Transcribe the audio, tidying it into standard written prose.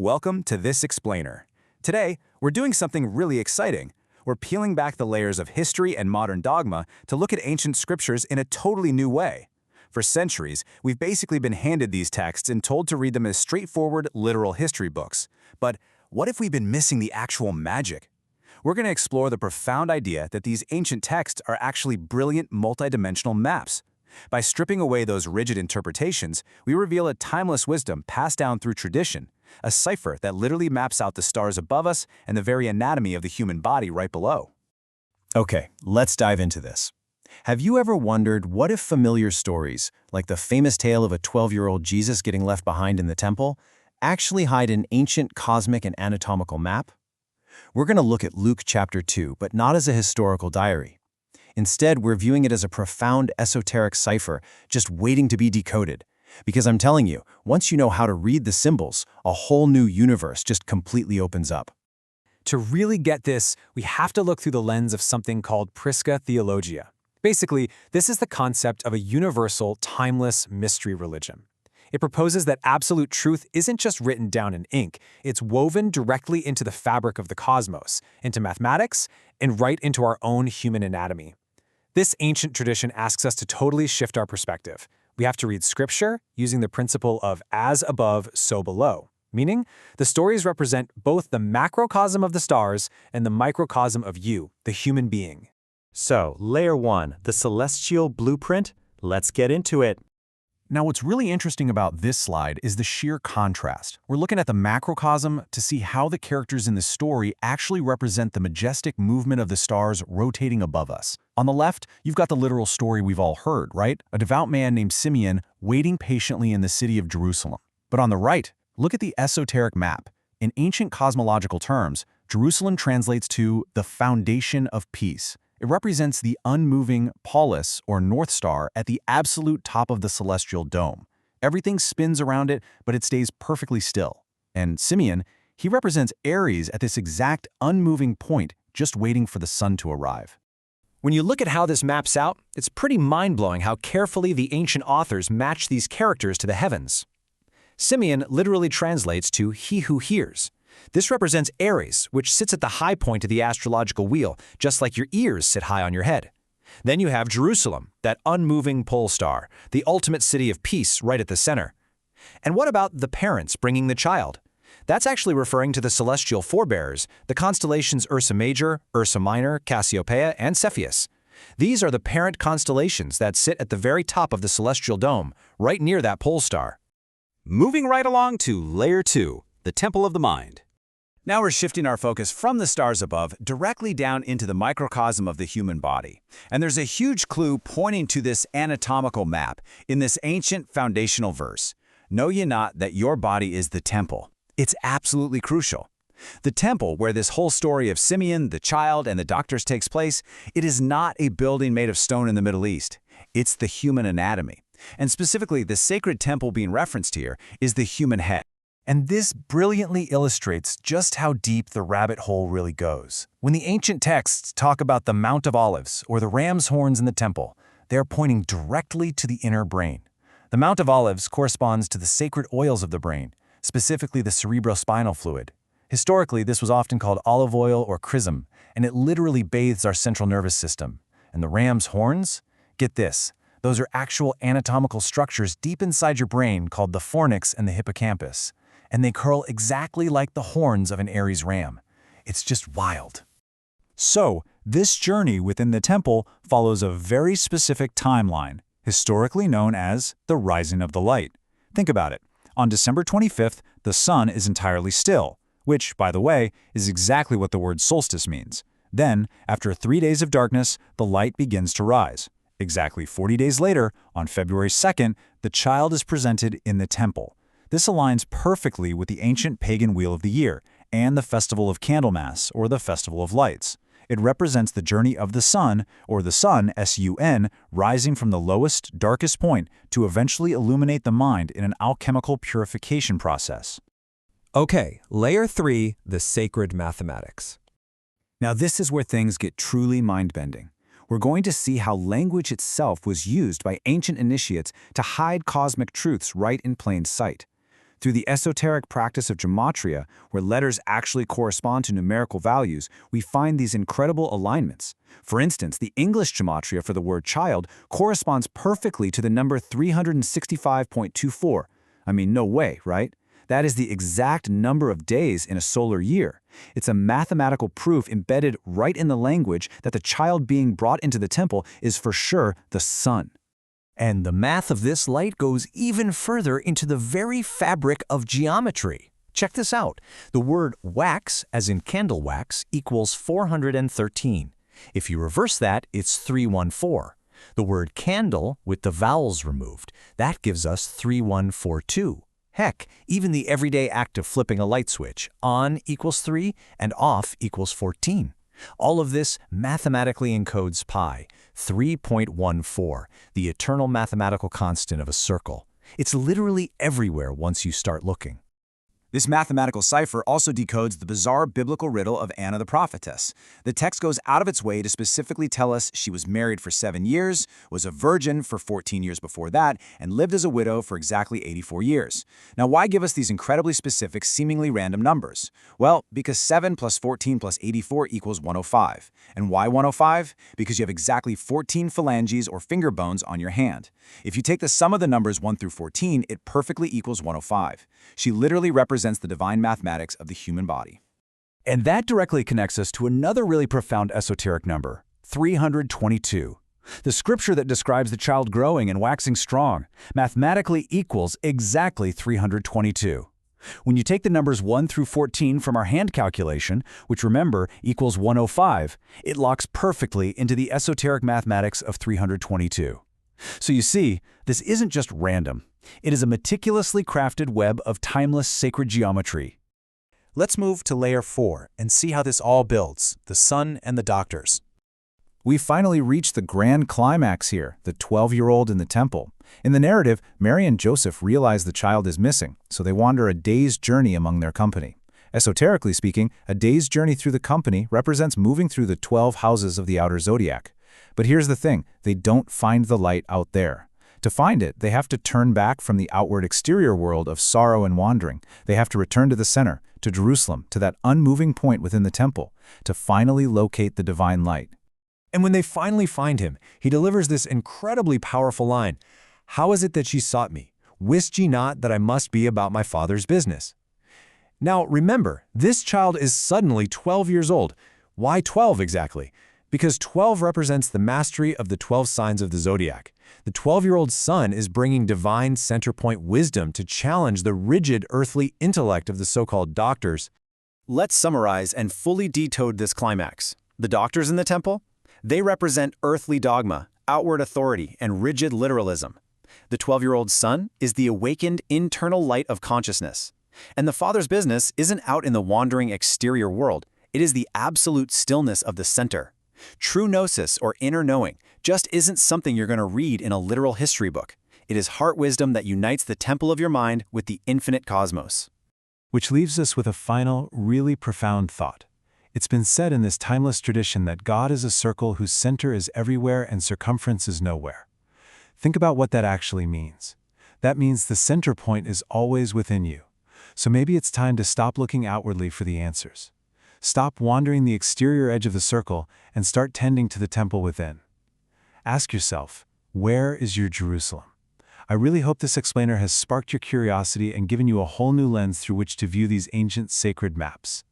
Welcome to This Explainer. Today, we're doing something really exciting. We're peeling back the layers of history and modern dogma to look at ancient scriptures in a totally new way. For centuries, we've basically been handed these texts and told to read them as straightforward, literal history books. But what if we've been missing the actual magic? We're going to explore the profound idea that these ancient texts are actually brilliant multidimensional maps. By stripping away those rigid interpretations, we reveal a timeless wisdom passed down through tradition, a cipher that literally maps out the stars above us and the very anatomy of the human body right below. Okay, let's dive into this. Have you ever wondered what if familiar stories, like the famous tale of a 12-year-old Jesus getting left behind in the temple, actually hide an ancient cosmic and anatomical map? We're going to look at Luke chapter 2, but not as a historical diary. Instead, we're viewing it as a profound esoteric cipher just waiting to be decoded. Because I'm telling you, once you know how to read the symbols, a whole new universe just completely opens up. To really get this, we have to look through the lens of something called Prisca Theologia. Basically, this is the concept of a universal, timeless mystery religion. It proposes that absolute truth isn't just written down in ink, it's woven directly into the fabric of the cosmos, into mathematics, and right into our own human anatomy. This ancient tradition asks us to totally shift our perspective. We have to read scripture using the principle of as above, so below, meaning the stories represent both the macrocosm of the stars and the microcosm of you, the human being. So, Layer 1, the celestial blueprint, let's get into it. Now, what's really interesting about this slide is the sheer contrast. We're looking at the macrocosm to see how the characters in the story actually represent the majestic movement of the stars rotating above us. On the left, you've got the literal story we've all heard, right? A devout man named Simeon waiting patiently in the city of Jerusalem. But on the right, look at the esoteric map. In ancient cosmological terms, Jerusalem translates to the foundation of peace. It represents the unmoving polis, or North Star, at the absolute top of the celestial dome. Everything spins around it, but it stays perfectly still. And Simeon, he represents Aries at this exact unmoving point, just waiting for the sun to arrive. When you look at how this maps out, it's pretty mind-blowing how carefully the ancient authors match these characters to the heavens. Simeon literally translates to he who hears. This represents Aries, which sits at the high point of the astrological wheel, just like your ears sit high on your head. Then you have Jerusalem, that unmoving pole star, the ultimate city of peace right at the center. And what about the parents bringing the child? That's actually referring to the celestial forebears, the constellations Ursa Major, Ursa Minor, Cassiopeia, and Cepheus. These are the parent constellations that sit at the very top of the celestial dome, right near that pole star. Moving right along to Layer 2, the Temple of the Mind. Now we're shifting our focus from the stars above directly down into the microcosm of the human body. And there's a huge clue pointing to this anatomical map in this ancient foundational verse. Know ye not that your body is the temple? It's absolutely crucial. The temple, where this whole story of Simeon, the child, and the doctors takes place, it is not a building made of stone in the Middle East. It's the human anatomy. And specifically, the sacred temple being referenced here is the human head. And this brilliantly illustrates just how deep the rabbit hole really goes. When the ancient texts talk about the Mount of Olives or the ram's horns in the temple, they're pointing directly to the inner brain. The Mount of Olives corresponds to the sacred oils of the brain, specifically the cerebrospinal fluid. Historically, this was often called olive oil or chrism, and it literally bathes our central nervous system. And the ram's horns? Get this. Those are actual anatomical structures deep inside your brain called the fornix and the hippocampus. And they curl exactly like the horns of an Aries ram. It's just wild. So, this journey within the temple follows a very specific timeline, historically known as the rising of the light. Think about it. On December 25th, the sun is entirely still, which, by the way, is exactly what the word solstice means. Then, after 3 days of darkness, the light begins to rise. Exactly 40 days later, on February 2nd, the child is presented in the temple. This aligns perfectly with the ancient pagan wheel of the year and the festival of Candlemas, or the Festival of Lights. It represents the journey of the sun, or the sun, S-U-N, rising from the lowest, darkest point to eventually illuminate the mind in an alchemical purification process. Okay, Layer 3, the sacred mathematics. Now this is where things get truly mind-bending. We're going to see how language itself was used by ancient initiates to hide cosmic truths right in plain sight. Through the esoteric practice of gematria, where letters actually correspond to numerical values, we find these incredible alignments. For instance, the English gematria for the word child corresponds perfectly to the number 365.24. I mean, no way, right? That is the exact number of days in a solar year. It's a mathematical proof embedded right in the language that the child being brought into the temple is for sure the sun. And the math of this light goes even further into the very fabric of geometry. Check this out. The word wax, as in candle wax, equals 413. If you reverse that, it's 314. The word candle, with the vowels removed, that gives us 3142. Heck, even the everyday act of flipping a light switch, on equals 3 and off equals 14. All of this mathematically encodes pi, 3.14, the eternal mathematical constant of a circle. It's literally everywhere once you start looking. This mathematical cipher also decodes the bizarre biblical riddle of Anna the prophetess. The text goes out of its way to specifically tell us she was married for 7 years, was a virgin for 14 years before that, and lived as a widow for exactly 84 years. Now, why give us these incredibly specific, seemingly random numbers? Well, because 7 plus 14 plus 84 equals 105. And why 105? Because you have exactly 14 phalanges or finger bones on your hand. If you take the sum of the numbers 1 through 14, it perfectly equals 105. She literally represents the divine mathematics of the human body. And that directly connects us to another really profound esoteric number, 322. The scripture that describes the child growing and waxing strong mathematically equals exactly 322. When you take the numbers 1 through 14 from our hand calculation, which remember equals 105, it locks perfectly into the esoteric mathematics of 322. So you see, this isn't just random. It is a meticulously crafted web of timeless sacred geometry. Let's move to layer 4 and see how this all builds, the sun and the doctors. We finally reached the grand climax here, the 12-year-old in the temple. In the narrative, Mary and Joseph realize the child is missing, so they wander a day's journey among their company. Esoterically speaking, a day's journey through the company represents moving through the 12 houses of the outer zodiac. But here's the thing, they don't find the light out there. To find it, they have to turn back from the outward exterior world of sorrow and wandering. They have to return to the center, to Jerusalem, to that unmoving point within the temple, to finally locate the divine light. And when they finally find him, he delivers this incredibly powerful line, "How is it that ye sought me? Wist ye not that I must be about my Father's business?" Now remember, this child is suddenly 12 years old. Why 12 exactly? Because 12 represents the mastery of the 12 signs of the zodiac. The 12-year-old sun is bringing divine center-point wisdom to challenge the rigid earthly intellect of the so-called doctors. Let's summarize and fully decode this climax. The doctors in the temple? They represent earthly dogma, outward authority, and rigid literalism. The 12-year-old sun is the awakened internal light of consciousness. And the Father's business isn't out in the wandering exterior world. It is the absolute stillness of the center. True gnosis, or inner knowing, just isn't something you're going to read in a literal history book. It is heart wisdom that unites the temple of your mind with the infinite cosmos. Which leaves us with a final, really profound thought. It's been said in this timeless tradition that God is a circle whose center is everywhere and circumference is nowhere. Think about what that actually means. That means the center point is always within you. So maybe it's time to stop looking outwardly for the answers. Stop wandering the exterior edge of the circle and start tending to the temple within. Ask yourself, where is your Jerusalem? I really hope this explainer has sparked your curiosity and given you a whole new lens through which to view these ancient sacred maps.